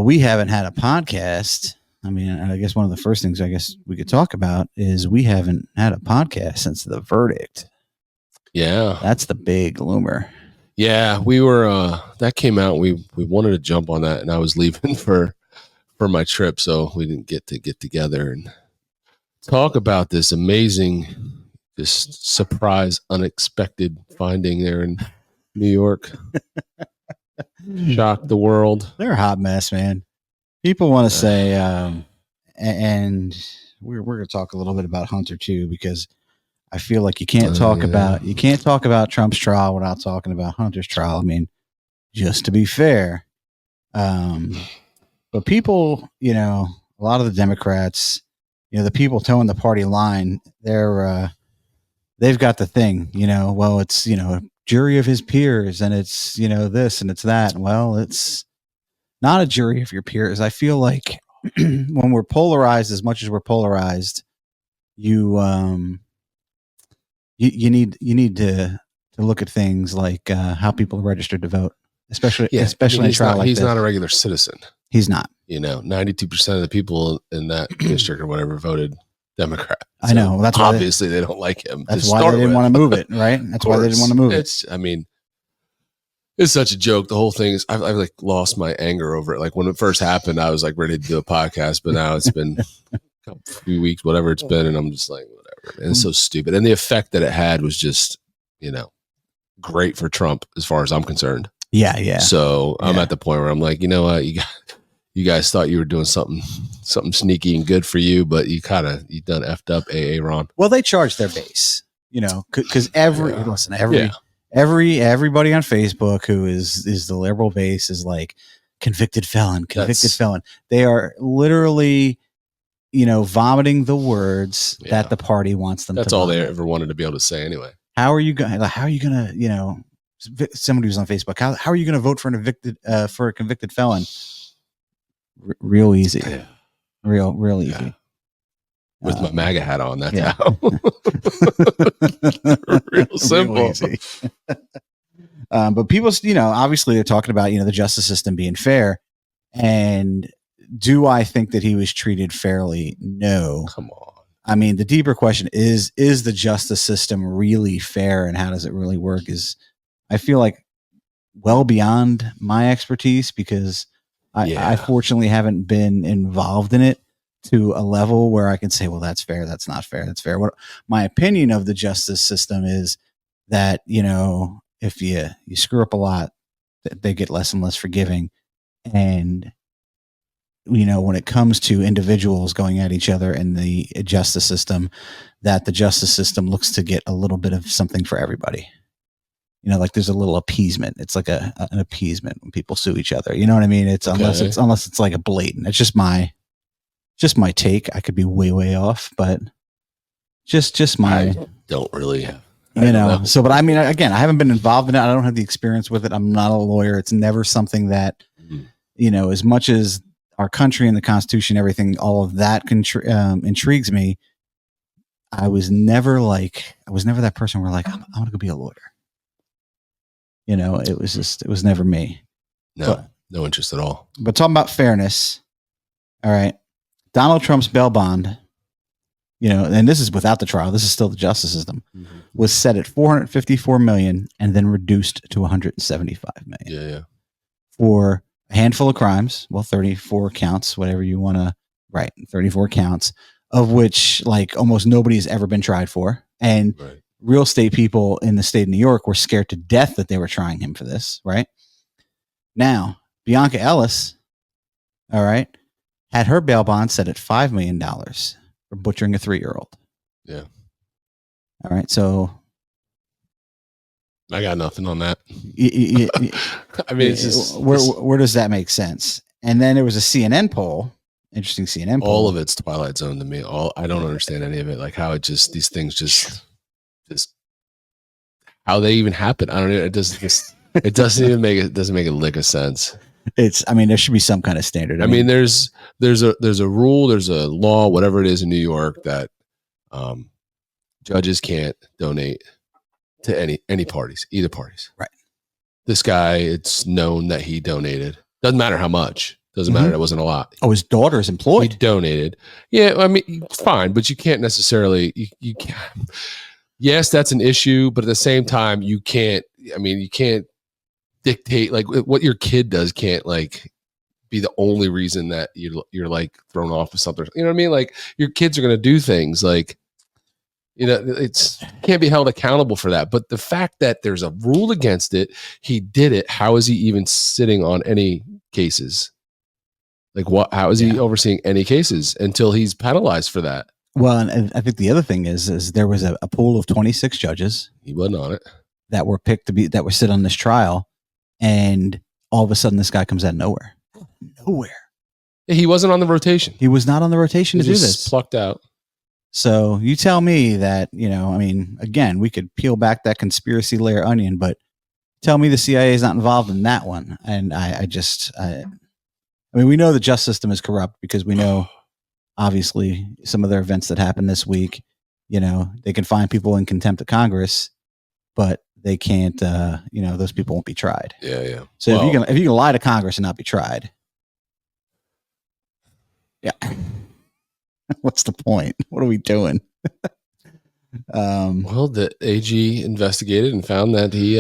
Well, we haven't had a podcast. I mean, I guess one of the first things I guess we could talk about is we haven't had a podcast since the verdict. Yeah. That's the big loomer. Yeah, we were that came out. We wanted to jump on that, and I was leaving for my trip, so we didn't get together and talk about this amazing, just surprise, unexpected finding there in New York. Shocked the world. They're a hot mess, man. People want to say, and we're going to talk a little bit about Hunter too, because I feel like you can't talk about Trump's trial without talking about Hunter's trial. I mean, just to be fair, but people, a lot of the Democrats, the people towing the party line, they've got the thing, well, it's, a jury of his peers and it's, this and it's that. Well, it's not a jury of your peers. I feel like when we're polarized as much as we're polarized, you need to look at things like how people are registered to vote, especially in a trial like this. He's not a regular citizen. He's not. 92% of the people in that district or whatever voted Democrat. So I know. That's why obviously they don't like him. That's why they didn't want to move it, right? That's why they didn't want to move it. It's such a joke. The whole thing is, I've like lost my anger over it. Like when it first happened, I was like ready to do a podcast, but now it's been a few weeks, whatever it's been, and I'm just like, whatever. And it's so stupid. And the effect that it had was just, great for Trump as far as I'm concerned. Yeah, yeah. So I'm at the point where I'm like, you know what, you guys thought you were doing something sneaky and good for you, but you done effed up, AA Ron. Well, they charge their base, because everybody on Facebook who is the liberal base is like convicted felon. They are literally, vomiting the words that the party wants them to. That's all they ever wanted to be able to say anyway. How are you going to, somebody who's on Facebook, how are you going to vote for a convicted felon? Real easy. Yeah. Real easy. Yeah. With my MAGA hat on, that's how. Real simple. Real easy. But people, obviously they're talking about, the justice system being fair. And do I think that he was treated fairly? No. Come on. I mean, the deeper question is the justice system really fair, and how does it really work? I feel like well beyond my expertise, because I fortunately haven't been involved in it to a level where I can say, well, that's fair. That's not fair. That's fair. What my opinion of the justice system is that, if you screw up a lot, they get less and less forgiving. And, when it comes to individuals going at each other in the justice system, that the justice system looks to get a little bit of something for everybody. Like there's a little appeasement. It's like an appeasement when people sue each other. You know what I mean? It's unless it's like a blatant. It's just my take. I could be way off, but just my. I don't really. So, but I mean, again, I haven't been involved in it. I don't have the experience with it. I'm not a lawyer. It's never something that, as much as our country and the Constitution, everything, all of that intrigues me. I was never that person where like, I'm going to go be a lawyer. It was never me. No interest at all. But talking about fairness. All right. Donald Trump's bail bond, and this is without the trial, this is still the justice system, was set at $454 million and then reduced to $175 million. Yeah. For a handful of crimes, 34 counts, whatever you want to write, 34 counts, of which like almost nobody has ever been tried for. And real estate people in the state of New York were scared to death that they were trying him for this, right? Now, Bianca Ellis, all right, had her bail bond set at $5 million for butchering a 3-year-old. Yeah. All right, so I got nothing on that. I mean, it's just where does that make sense? And then there was a CNN poll, interesting CNN poll. All of it's Twilight Zone to me. I don't understand any of it. Like how these things just how they even happen. I don't know. It doesn't make a lick of sense. There should be some kind of standard. I mean, there's a rule, there's a law, whatever it is in New York that judges can't donate to any parties, either parties. Right. This guy, it's known that he donated. Doesn't matter how much. Doesn't matter. That wasn't a lot. Oh, his daughter is employed. He donated. Yeah, I mean, fine, but you can't necessarily. You can't. Yes, that's an issue, but at the same time, you can't. I mean, you can't dictate like what your kid does. Can't like be the only reason that you're like thrown off with something. You know what I mean? Like your kids are going to do things like, you know, can't be held accountable for that. But the fact that there's a rule against it, he did it. How is he even sitting on any cases? Like what? How is he overseeing any cases until he's penalized for that? Well, and I think the other thing is there was a pool of 26 judges. He wasn't on it. That were picked that were sit on this trial, and all of a sudden this guy comes out of nowhere. Nowhere. He wasn't on the rotation. He was not on the rotation to do this. Plucked out. So you tell me that, you know, I mean, again, we could peel back that conspiracy layer onion, but tell me the CIA is not involved in that one. And I mean, we know the justice system is corrupt because we know, obviously, some of their events that happened this week, you know, they can find people in contempt of Congress, but they can't, you know, those people won't be tried. Yeah, yeah. So if you can lie to Congress and not be tried, yeah. What's the point? What are we doing? Well, the AG investigated and found that he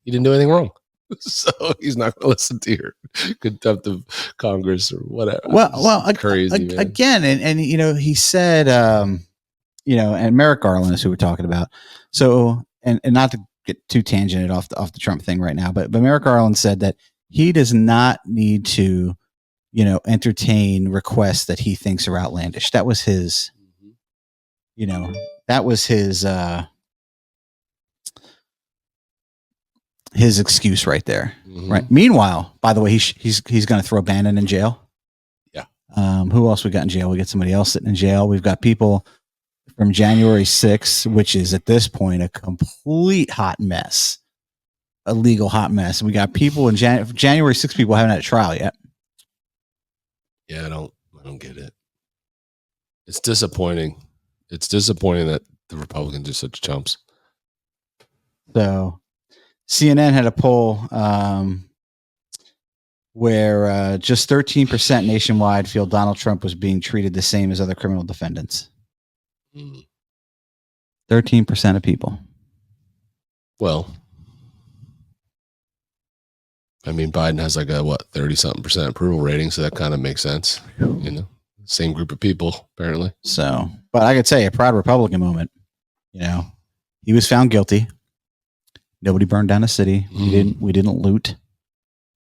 didn't do anything wrong. So he's not going to listen to your contempt of Congress or whatever. Well, crazy again, and you know, he said, you know, and Merrick Garland is who we're talking about. So, and not to get too tangented off the Trump thing right now, but Merrick Garland said that he does not need to, you know, entertain requests that he thinks are outlandish. That was his, you know, that was his excuse right there. Mm-hmm. Right. Meanwhile, by the way, he's going to throw Bannon in jail. Yeah. Who else we got in jail? We got somebody else sitting in jail. We've got people from January 6th, which is at this point a complete hot mess, a legal hot mess. And we got people in January 6th, people haven't had a trial yet. Yeah, I don't get it. It's disappointing. It's disappointing that the Republicans are such chumps. So CNN had a poll where just 13% nationwide feel Donald Trump was being treated the same as other criminal defendants. 13% of people. Well, I mean, Biden has like a 30-something% approval rating, so that kind of makes sense. You know, same group of people apparently. So, but I could say a proud Republican moment. You know, he was found guilty. Nobody burned down a city. We didn't loot.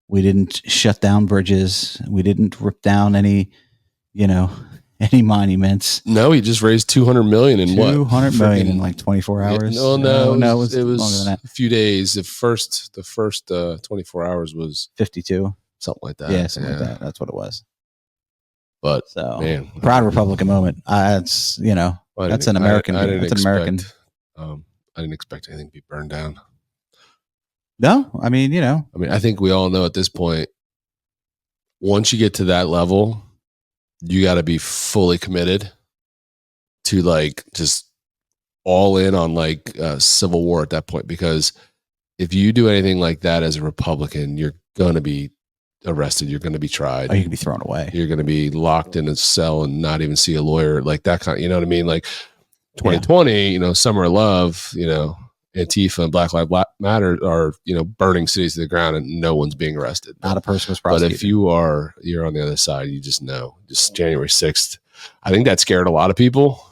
We didn't shut down bridges. We didn't rip down any, you know, any monuments. No, he just raised $200 million in what? $200 million in like 24 hours. No, it was longer than that. A few days. The first 24 hours was 52, something like that. Yeah, something like that. That's what it was. But so, man, proud Republican moment. It's, you know, that's an American. I didn't expect anything to be burned down. No, I mean, you know, I think we all know at this point, once you get to that level, you got to be fully committed to like just all in on like civil war at that point. Because if you do anything like that as a Republican, you're going to be arrested. You're going to be tried. Oh, you can be thrown away. You're going to be locked in a cell and not even see a lawyer, like that kind of, you know what I mean? Like 2020, you know, Summer of Love, you know, Antifa and Black Lives Matter are, you know, burning cities to the ground and no one's being arrested. Not a person was prosecuted. But if you're on the other side, you just know. Just January 6th. I think that scared a lot of people.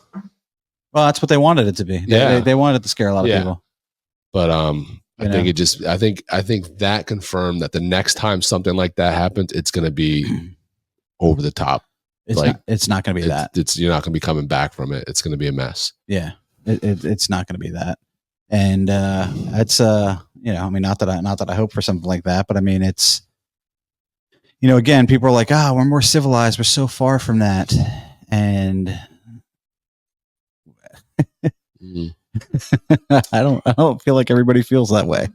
Well, that's what they wanted it to be. They wanted it to scare a lot of people. But I think it just I think that confirmed that the next time something like that happens, it's gonna be over the top. It's not gonna be that. You're not gonna be coming back from it. It's gonna be a mess. Yeah. It's not gonna be that. And it's you know, I mean, not that I hope for something like that, but I mean, it's, you know, again, people are like, we're more civilized, we're so far from that, and I don't feel like everybody feels that way.